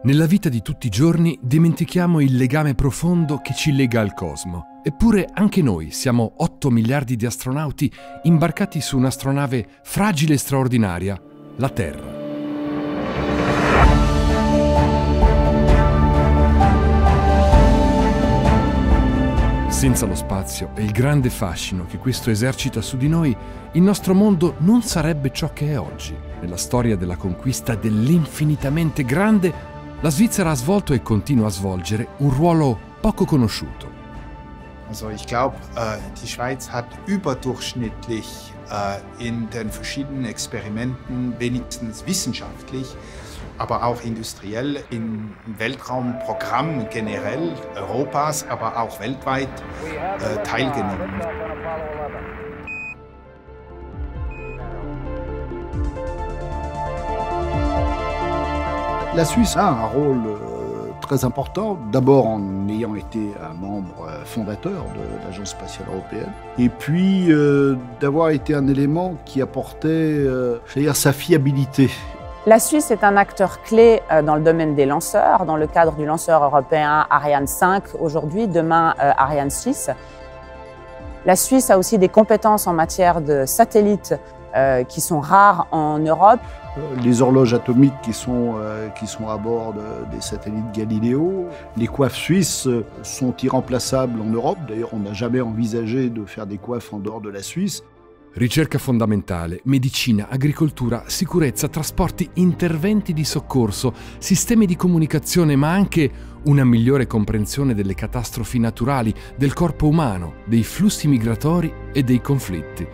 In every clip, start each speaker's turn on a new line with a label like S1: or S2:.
S1: Nella vita di tutti i giorni dimentichiamo il legame profondo che ci lega al cosmo. Eppure anche noi siamo 8 miliardi di astronauti imbarcati su un'astronave fragile e straordinaria, la Terra. Senza lo spazio e il grande fascino che questo esercita su di noi, il nostro mondo non sarebbe ciò che è oggi. Nella storia della conquista dell'infinitamente grande, la Svizzera ha svolto e continua a svolgere un ruolo poco conosciuto.
S2: Also ich glaube, die Schweiz hat überdurchschnittlich in den verschiedenen Experimenten, wenigstens wissenschaftlich, aber auch industriell, im Weltraumprogramm generell Europas, aber auch weltweit teilgenommen.
S3: La Suisse a un rôle très important, d'abord en ayant été un membre fondateur de l'Agence spatiale européenne, et puis d'avoir été un élément qui apportait sa fiabilité.
S4: La Suisse est un acteur clé dans le domaine des lanceurs, dans le cadre du lanceur européen Ariane 5 aujourd'hui, demain Ariane 6. La Suisse a aussi des compétences en matière de satellites qui sont rares en Europe.
S3: Les horloges atomiques qui sont à bord des satellites Galileo. Les coiffes suisses sont irremplaçables en Europe. D'ailleurs, on n'a jamais envisagé de faire des coiffes en dehors de la Suisse.
S1: Ricerca fondamentale, medicina, agricoltura, sicurezza, trasporti, interventi di soccorso, sistemi di comunicazione, ma anche una migliore comprensione delle catastrofi naturali, del corpo umano, dei flussi migratori e dei conflitti.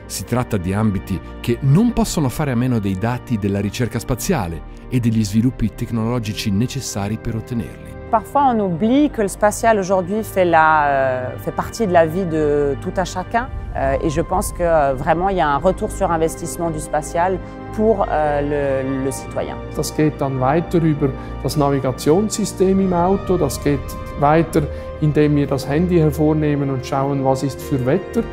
S1: Si tratta di ambiti che non possono fare a meno dei dati della ricerca spaziale e degli sviluppi tecnologici necessari per ottenerli.
S4: Parfois on oublie que le spatial aujourd'hui fait partie de la vie de tout un chacun et je pense que vraiment il y a un retour sur investissement du spatial pour le citoyen.
S5: Das geht dann weiter über das Navigationssystem im Auto, das geht weiter, indem wir das Handy hervornehmen und schauen, was ist für Wetter.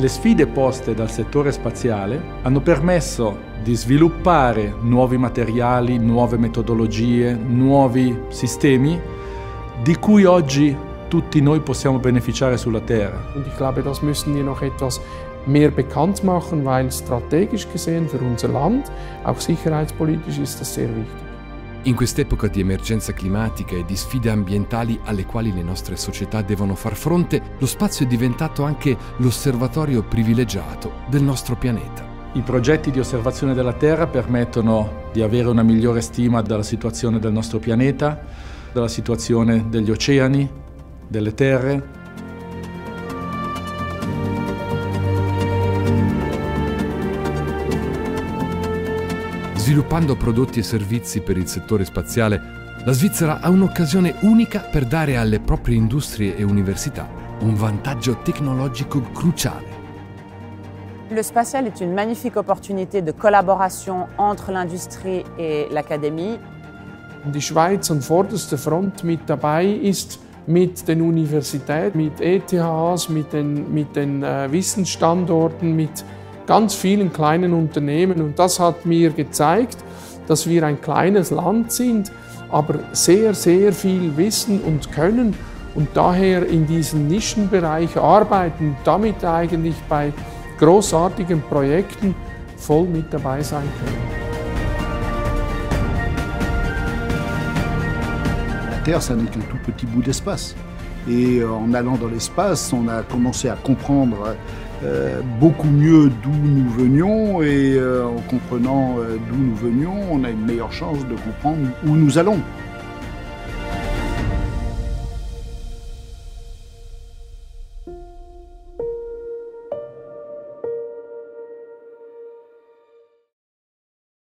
S6: Le sfide poste dal settore spaziale hanno permesso di sviluppare nuovi materiali, nuove metodologie, nuovi sistemi di cui oggi tutti noi possiamo beneficiare sulla Terra.
S5: Und ich glaube, das müssen wir noch etwas mehr bekannt machen, weil strategisch gesehen für unser Land, auch sicherheitspolitisch ist das sehr wichtig.
S1: In quest'epoca di emergenza climatica e di sfide ambientali alle quali le nostre società devono far fronte, lo spazio è diventato anche l'osservatorio privilegiato del nostro pianeta.
S6: I progetti di osservazione della Terra permettono di avere una migliore stima della situazione del nostro pianeta, della situazione degli oceani, delle terre.
S1: Sviluppando prodotti e servizi per il settore spaziale, la Svizzera ha un'occasione unica per dare alle proprie industrie e università un vantaggio tecnologico cruciale.
S4: Le spatial est une magnifique opportunité de collaboration entre l'industrie et l'académie.
S5: Die Schweiz an vorderster Front mit dabei ist, mit den Universitäten, mit ETHs, mit den Wissensstandorten, mit ganz vielen kleinen Unternehmen, und das hat mir gezeigt, dass wir ein kleines Land sind, aber sehr, sehr viel wissen und können und daher in diesem Nischenbereich arbeiten, damit eigentlich bei großartigen Projekten voll mit dabei sein können.
S3: La Terre, ça n'est qu'un tout petit bout d'espace. Et en allant dans l'espace, on a commencé à comprendre beaucoup mieux d'où nous venions, et en comprenant d'où nous venions, on a une meilleure chance de comprendre où nous allons.